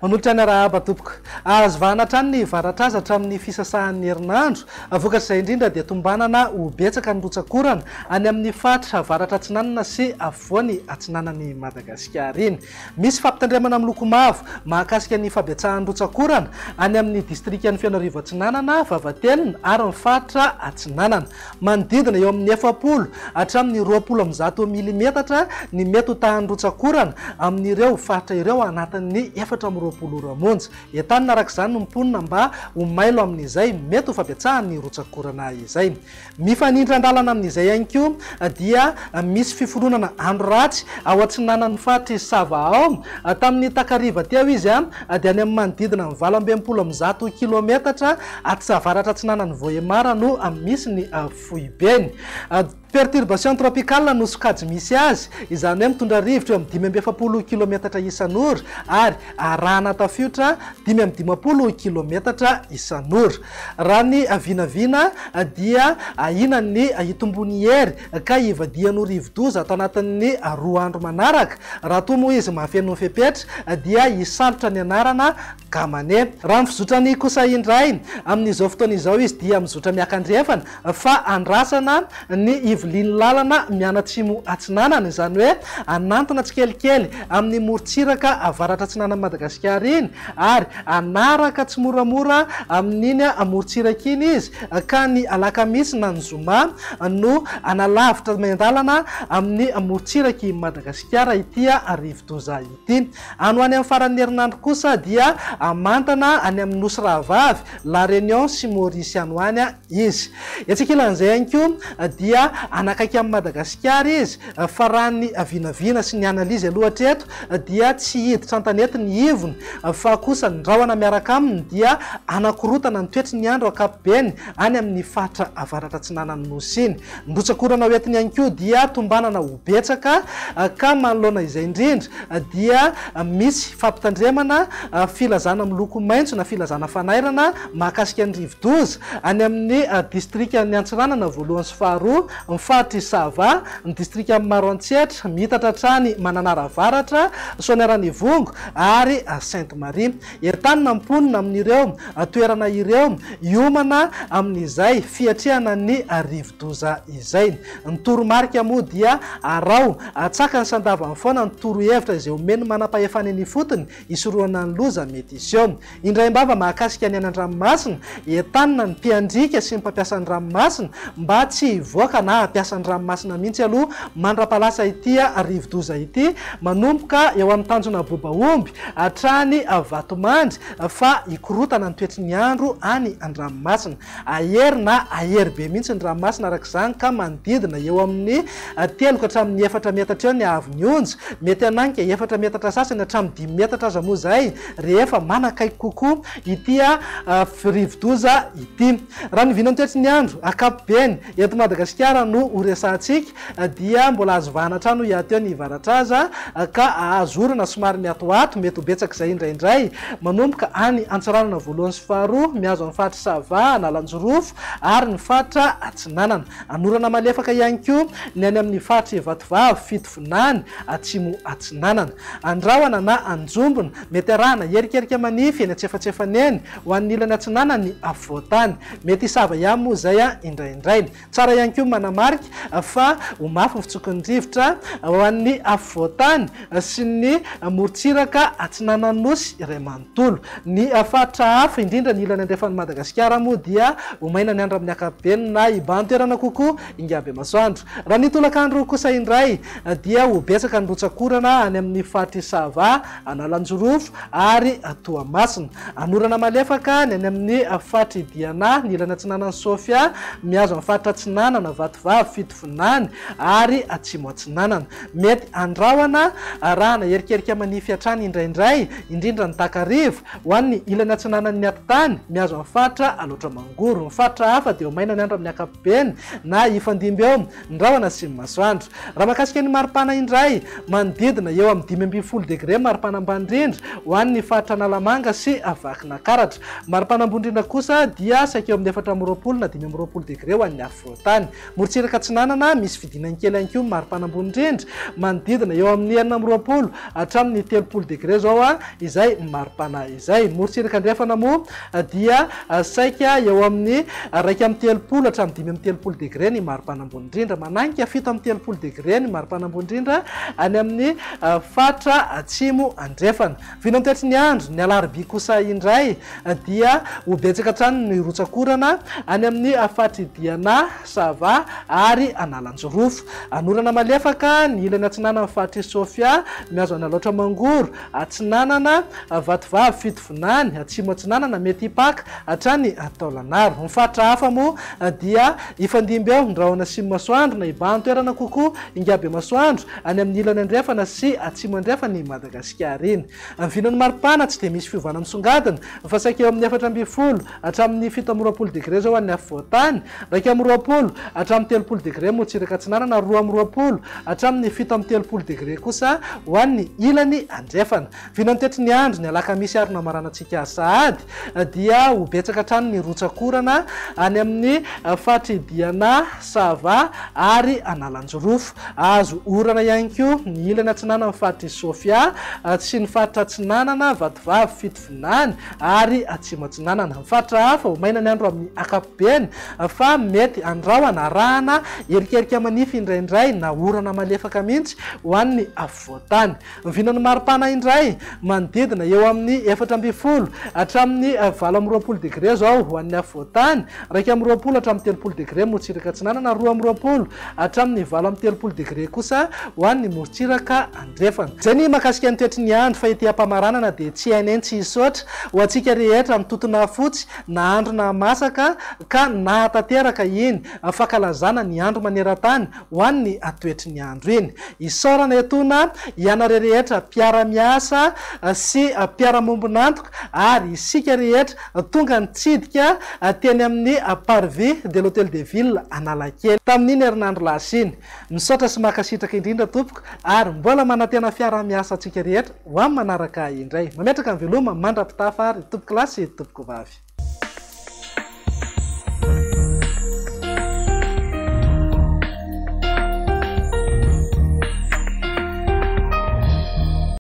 Manolotra ny arahaba tompoko azo vahana hatrany ny varatra azy hatramin'ny fisasahan'ny herinandro vokatr' izay indrindra dia tombanana ho betsaka ny rotsakorana any amin'ny fatra varatra atsinanana sy afovoany atsinanany Madagasikara iny. Misy fampitandremana amin'ny loko mavo mahakasika ny fahabetsahan'ny rotsakorana any amin'ny distrikan'ny Fianaravo Atsinanana, Vavatelina ary ny fatra Atsinanana. Manodidina eo amin'ny 70 hatramin'ny 20 milimetatra ny mety ho tahan'ny rotsakorana amin'ireo fatra ireo anatin'ny 420 ramonja. Entanina araka izany no mimponina mba ho mailo amin'izay mety ho fahabetsahan'ny rotsakorana izay. Mifanindra andalana amin'izay ihany koa dia misy fiforonana andro ratsy ao atsinanan'ny fatra Savaao tamin'ny takariva teo izy dia any amin'ny manodidina ny 20 kilometatra atsavaratra atsinanan'ny Vohemara no misy ny fohibeny. Perturbation tropicale no sokajy misy azy, izany hoe mitondra rivotra eo amin'ny 570 kilometatra isan'ora ary arahana tafiotra 520 kilometatra isan'ora. Raha ny vinavina dia ina ny itombony hery ka ivadian'ho rivo-doza atao anatin'ny 2 andro manaraka. Raha toa moa izy mahafeno fepetra dia isalotra ny anarana Gamane. Raha mizotrany kosa indray amin'izao fotoana izao izy dia mizotra miakandrefana fa andrasana ny ivolian'ny lalana mianatsimo atsinanana, izany hoe anantona tsikelikely amin'ny morontsiraka avaratra atsinanan'ny Madagasikara iny ary anaraka tsy moramora amin'iny morontsiraka iny izy ka ny alakamisy na ny zoma no analavitra mandalana amin'ny morontsiraka i Madagasikara ity rivo-doza ity. Ano any amin'ny faran'ny herinandro kosa dia amantana any amin'ny nosy rahavavy La Réunion sy Maurice any hoany izy. Etsikilan'izay ihany koa dia anakaiky amin'ny Madagasikara izy fa raha ny vinavina sy ny analizy aloha hatreto dia tsy hiditra an-tanety ny ivony fa kosa ny rahona miaraka aminy dia anakorotana ny toetry ny andro ankapobeny any amin'ny fatra avaratra atsinanan'ny nosy iny. Ny rotsakorana hoentiny ihany koa dia tombanana ho betsaka ka manoloana izay indrindra dia misy fampitandremana filazana miloko maitso na filazana fanairana mahakasika ny rivo-doza any amin'ny distrikan'ny Antsinanana voalohany sy faharoa, ny fatra Sava, ny distrika amin'ny Maroantsetra, mitatra hatrany Mananaravaratra, Soaniranivongo ary Sainte Marie. Entanina mimponina amin'ireo toerana ireo iomana amin'izay fiatrehana ny rivo-doza izay. Ny toromarika moa dia arao tsaka ny sandavany foana ny torohevitra izay omeny manam-pahefana ny fotony isoroana ny loza mety iseo. Indray mbava mahakasika ny any an-dranomasina, entanina ny mpiandrika sy ny mpampiasa ny ranomasina mba tsy hivoaka na hampiasa ny ranomasina mihitsy aloha mandra-palasa ity rivo-doza ity, manomboka eo amin'ny tanjona Bobaomby hatrany Vatomandry fa hikorotana ny toetry ny andro any an-dranomasina. Ahery na ahery be mihitsy ny ranomasina araka izany ka manodidina eo amin'ny 3 ka hatramin'ny 4 metatra eo ny avy onja, mety ananika 4 metatra sasany hatramin'ny 5 metatra aza moa zay rehefa manakaiky kokoa ity rivo-doza ity. Raha ny vinany toetry ny andro ankapobeny eto Madagasikara no horesantsika dia mbola azo vahana hatrany hiaty teo ny varatra aza ka azorana somary miatoato, mety ho betsaka izay indraindray, manomboka any Antsiranana voalohany sy faharoa miazo amin'ny fatra Sava, Analanjorofo ary ny fatra Atsinanana. Anorana malefaka ihany koa ny any amin'ny fatra Ivatovavy, Fitovinany, Atsimo Atsinanana. Andrahona na anjombona mety arahana herikerika manify eny antsefatsefany eny ho an'ny ilany Atsinanana ny afovoantany, mety hisava ihany moa zay indraindray. Tsara ihany koa manamarika fa ho mafy ny fitsokon'ny rivotra ho an'ny afovoantany sy ny morontsiraka Atsinanan'ny Nosy iray manontolo. Ny fatra hafa indrindra ny ilany andrefan'ny Madagasikara moa dia ho maina ny andro amin'ny ankapobeny na iban-toerana kokoa ingaby masoandro. Raha ny tolakandro kosa indray dia ho betsaka ny rotsakorana any amin'ny fatra Sava, Analanjorofo ary Toamasina. Anorana malefaka ny any amin'ny fatra Diana, ny ilany Atsinanan'ny Sofia, miazo amin'ny fatra Atsinanana, Vatovavy, Fitovinany ary Atsimo Atsinanana. Mety andrahona arahana herikerika manify hatrany indraindray indrindra ny takarivo ho an'ny ilany Atsinanan'ny Atitany, miazo amin'ny fatra Alotramangoro. Ny fatra hafa dia ho maina ny andro amin'ny ankapobeny na ifandimby eo ndrahona sy masoandro. Raha mahakasika ny maripana indray manodidina eo amin'ny 5 degré maripana ambany indrindra ho an'ny fatra Analamanga sy Vakinankaratra. Maripana ambony indrindra kosa dia saika eo amin'ny 4 na 5 degré ho an'ny afovoantany. Morontsiraka motsiraka atsinanana misy vidinany kely ihany koa maripana ambony indrindra manodidina eo amin'ny 420 hatramin'ny 30 degré zao izay maripana izay. Morotsiraka andrefana moa dia saika eo amin'ny 230 hatramin'ny 530 degré ny maripana ambony indrindra, mananika 730 degré ny maripana ambony indrindra any amin'ny fatra atsimo andrefana. Vinontetry ny andro ny alarobia kosa indray dia ho betsaka hatrany ny rotsakorana any amin'ny fatridiana Sava ary Analanjorofo. Anorana malefaka ny ilany atsinanana fatry Sofia miazo ana loatra mangoro atsinanana Vatovavy Fitovinany atsimo atsinanana mety hipaka hatrany Taolagnaro. Ny fatra hafa moa dia ifandimby eo ndrahona simo masoandro na ibany toerana kokoa ingaby masoandro any amin'ny ilany andrefana sy atsimo andrefana ny Madagasikara iny. Vinon'ny maripana tsy dia misy fiovana misongadina fa saika eo amin'ny 420 hatramin'ny 720 degré zao any afovoantany, 220 hatramin'ny 30 degré motsiraka atsinanana, 220 hatramin'ny 730 degré kosa ho an'ny ilany andrefana. Vinon'ny tetry ny andro ny alakamisy ary namaranantsika sahady dia ho betsaka hatrany ny rotsakorana any amin'ny fatridiana Sava ary Analanjorofo. Azo orana ihany koa ny ilany atsinanana fatry Sofia sy ny fatra atsinanana Vatovavy Fitovinany ary atsimo atsinanana. Ny fatra hafa ho maina ny andro amin'ny akapobeny fa mety andrahona arahana erikerika manify indraindray na orana malefaka mihitsy ho an'ny afovoantany. Vinon'ny maripana indray manodidina eo amin'ny 420 hatramin'ny 920 degré zao ho an'ny afovoantany, 220 hatramin'ny 30 degré motsiraka atsinanana, 220 hatramin'ny 930 degré kosa ho an'ny motsiraka andrefana. Zay ny mahakasika ny toetry ny andro fa ity ampamaranana dia tsy haineny tsy hisotra ho antsika rehetra mitotona fotsy na andro na masaka ka nahatateraka iny fakalazana ny andro maneran-tany ho an'ny toetry ny andro iny. Isaorana etona ianareo rehetra mpiara-miasa sy mpiara-mombonantoka ary isika rehetra tonga nitsidika teny amin'ny parvis de l'hôtel de ville Analakely tamin'iny herinandro lasiny. Misaotra sy makasitraka indrindra tompoko ary mbola manantena fiara-miasa antsika rehetra ho amin'ny manaraka indray. Mametraka ny veloma mandrapitafa ary tompoko lasy tompoko vavy.